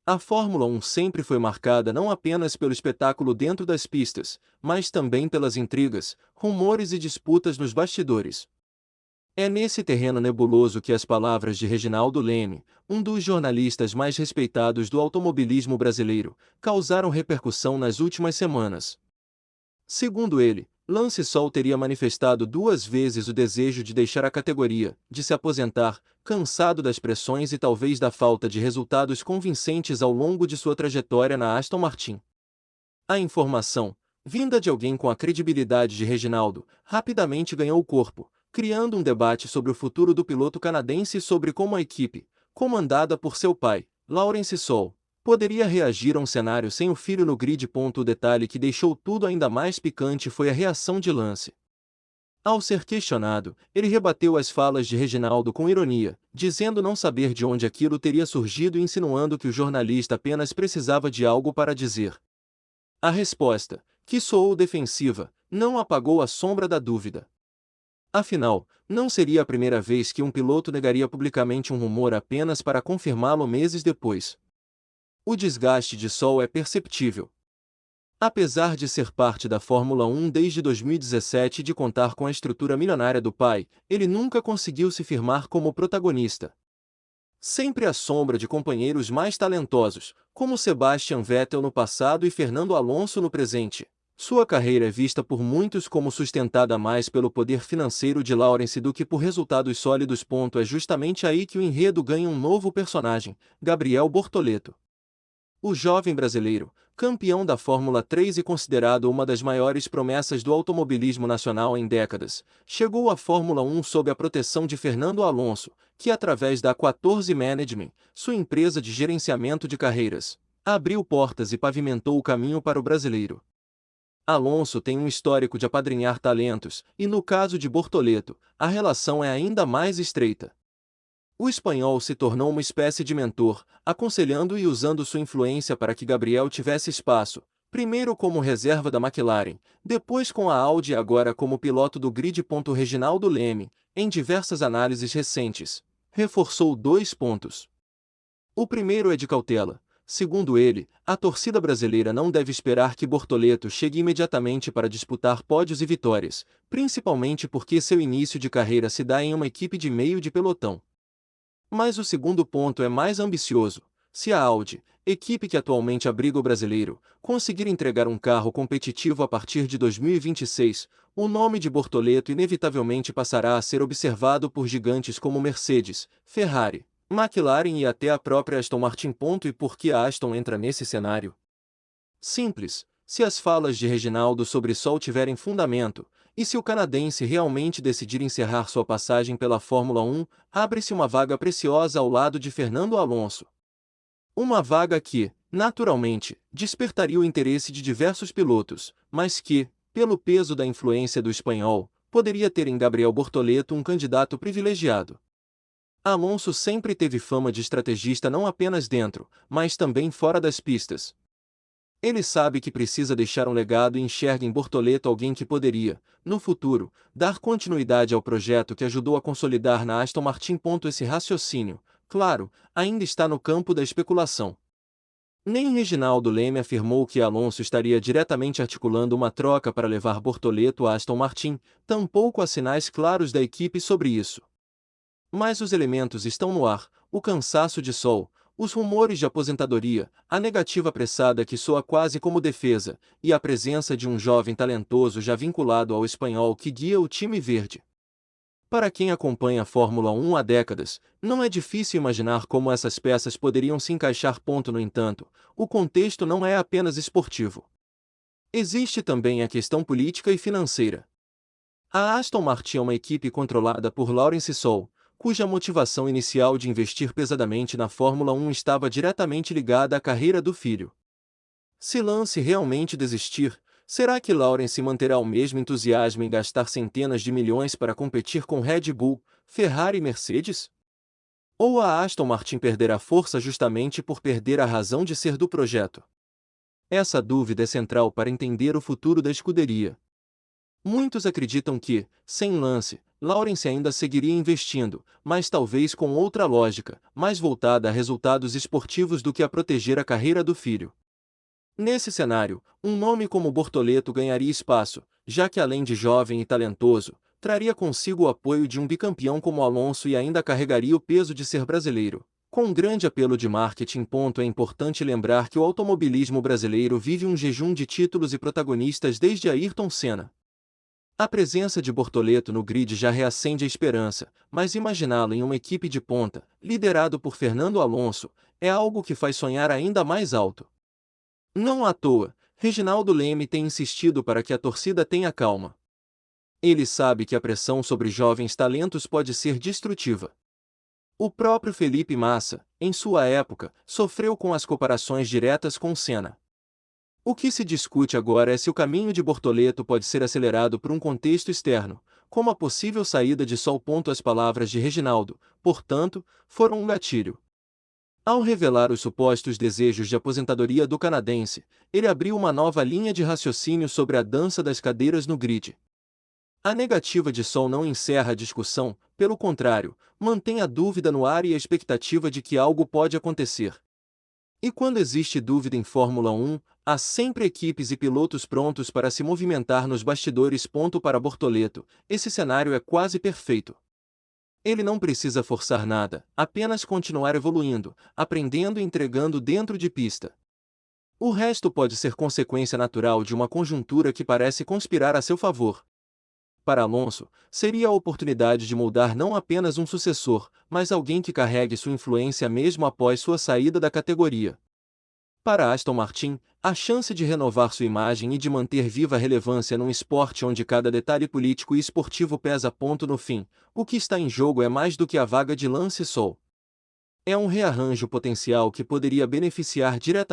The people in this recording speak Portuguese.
A Fórmula 1 sempre foi marcada não apenas pelo espetáculo dentro das pistas, mas também pelas intrigas, rumores e disputas nos bastidores. É nesse terreno nebuloso que as palavras de Reginaldo Leme, um dos jornalistas mais respeitados do automobilismo brasileiro, causaram repercussão nas últimas semanas. Segundo ele, Lance Stroll teria manifestado 2 vezes o desejo de deixar a categoria, de se aposentar, cansado das pressões e talvez da falta de resultados convincentes ao longo de sua trajetória na Aston Martin. A informação, vinda de alguém com a credibilidade de Reginaldo, rapidamente ganhou corpo, criando um debate sobre o futuro do piloto canadense e sobre como a equipe, comandada por seu pai, Lawrence Stroll, poderia reagir a um cenário sem o filho no grid. O detalhe que deixou tudo ainda mais picante foi a reação de Lance. Ao ser questionado, ele rebateu as falas de Reginaldo com ironia, dizendo não saber de onde aquilo teria surgido e insinuando que o jornalista apenas precisava de algo para dizer. A resposta, que soou defensiva, não apagou a sombra da dúvida. Afinal, não seria a primeira vez que um piloto negaria publicamente um rumor apenas para confirmá-lo meses depois. O desgaste de Stroll é perceptível. Apesar de ser parte da Fórmula 1 desde 2017 e de contar com a estrutura milionária do pai, ele nunca conseguiu se firmar como protagonista. Sempre à sombra de companheiros mais talentosos, como Sebastian Vettel no passado e Fernando Alonso no presente. Sua carreira é vista por muitos como sustentada mais pelo poder financeiro de Lawrence do que por resultados sólidos. É justamente aí que o enredo ganha um novo personagem, Gabriel Bortoleto. O jovem brasileiro, campeão da Fórmula 3 e considerado uma das maiores promessas do automobilismo nacional em décadas, chegou à Fórmula 1 sob a proteção de Fernando Alonso, que através da 14 Management, sua empresa de gerenciamento de carreiras, abriu portas e pavimentou o caminho para o brasileiro. Alonso tem um histórico de apadrinhar talentos, e no caso de Bortoleto, a relação é ainda mais estreita. O espanhol se tornou uma espécie de mentor, aconselhando e usando sua influência para que Gabriel tivesse espaço, primeiro como reserva da McLaren, depois com a Audi e agora como piloto do grid. Reginaldo Leme, em diversas análises recentes, reforçou 2 pontos. O primeiro é de cautela. Segundo ele, a torcida brasileira não deve esperar que Bortoleto chegue imediatamente para disputar pódios e vitórias, principalmente porque seu início de carreira se dá em uma equipe de meio de pelotão. Mas o segundo ponto é mais ambicioso. Se a Audi, equipe que atualmente abriga o brasileiro, conseguir entregar um carro competitivo a partir de 2026, o nome de Bortoleto inevitavelmente passará a ser observado por gigantes como Mercedes, Ferrari, McLaren e até a própria Aston Martin. E por que a Aston entra nesse cenário? Simples. Se as falas de Reginaldo sobre Sol tiverem fundamento, e se o canadense realmente decidir encerrar sua passagem pela Fórmula 1, abre-se uma vaga preciosa ao lado de Fernando Alonso. Uma vaga que, naturalmente, despertaria o interesse de diversos pilotos, mas que, pelo peso da influência do espanhol, poderia ter em Gabriel Bortoleto um candidato privilegiado. Alonso sempre teve fama de estrategista não apenas dentro, mas também fora das pistas. Ele sabe que precisa deixar um legado e enxerga em Bortoleto alguém que poderia, no futuro, dar continuidade ao projeto que ajudou a consolidar na Aston Martin. Esse raciocínio, claro, ainda está no campo da especulação. Nem Reginaldo Leme afirmou que Alonso estaria diretamente articulando uma troca para levar Bortoleto à Aston Martin, tampouco há sinais claros da equipe sobre isso. Mas os elementos estão no ar: o cansaço de Sol, os rumores de aposentadoria, a negativa apressada que soa quase como defesa, e a presença de um jovem talentoso já vinculado ao espanhol que guia o time verde. Para quem acompanha a Fórmula 1 há décadas, não é difícil imaginar como essas peças poderiam se encaixar. No entanto, o contexto não é apenas esportivo. Existe também a questão política e financeira. A Aston Martin é uma equipe controlada por Lawrence Stroll, cuja motivação inicial de investir pesadamente na Fórmula 1 estava diretamente ligada à carreira do filho. Se Lance realmente desistir, será que Lawrence manterá o mesmo entusiasmo em gastar centenas de milhões para competir com Red Bull, Ferrari e Mercedes? Ou a Aston Martin perderá força justamente por perder a razão de ser do projeto? Essa dúvida é central para entender o futuro da escuderia. Muitos acreditam que, sem Lance, Lawrence ainda seguiria investindo, mas talvez com outra lógica, mais voltada a resultados esportivos do que a proteger a carreira do filho. Nesse cenário, um nome como Bortoleto ganharia espaço, já que além de jovem e talentoso, traria consigo o apoio de um bicampeão como Alonso e ainda carregaria o peso de ser brasileiro. Com um grande apelo de marketing. É importante lembrar que o automobilismo brasileiro vive um jejum de títulos e protagonistas desde Ayrton Senna. A presença de Bortoleto no grid já reacende a esperança, mas imaginá-lo em uma equipe de ponta, liderado por Fernando Alonso, é algo que faz sonhar ainda mais alto. Não à toa, Reginaldo Leme tem insistido para que a torcida tenha calma. Ele sabe que a pressão sobre jovens talentos pode ser destrutiva. O próprio Felipe Massa, em sua época, sofreu com as comparações diretas com Senna. O que se discute agora é se o caminho de Bortoleto pode ser acelerado por um contexto externo, como a possível saída de Sol. As palavras de Reginaldo, portanto, foram um gatilho. Ao revelar os supostos desejos de aposentadoria do canadense, ele abriu uma nova linha de raciocínio sobre a dança das cadeiras no grid. A negativa de Sol não encerra a discussão, pelo contrário, mantém a dúvida no ar e a expectativa de que algo pode acontecer. E quando existe dúvida em Fórmula 1, há sempre equipes e pilotos prontos para se movimentar nos bastidores. Para Bortoleto, esse cenário é quase perfeito. Ele não precisa forçar nada, apenas continuar evoluindo, aprendendo e entregando dentro de pista. O resto pode ser consequência natural de uma conjuntura que parece conspirar a seu favor. Para Alonso, seria a oportunidade de moldar não apenas um sucessor, mas alguém que carregue sua influência mesmo após sua saída da categoria. Para Aston Martin, a chance de renovar sua imagem e de manter viva a relevância num esporte onde cada detalhe político e esportivo pesa. No fim, o que está em jogo é mais do que a vaga de Lance Stroll. É um rearranjo potencial que poderia beneficiar diretamente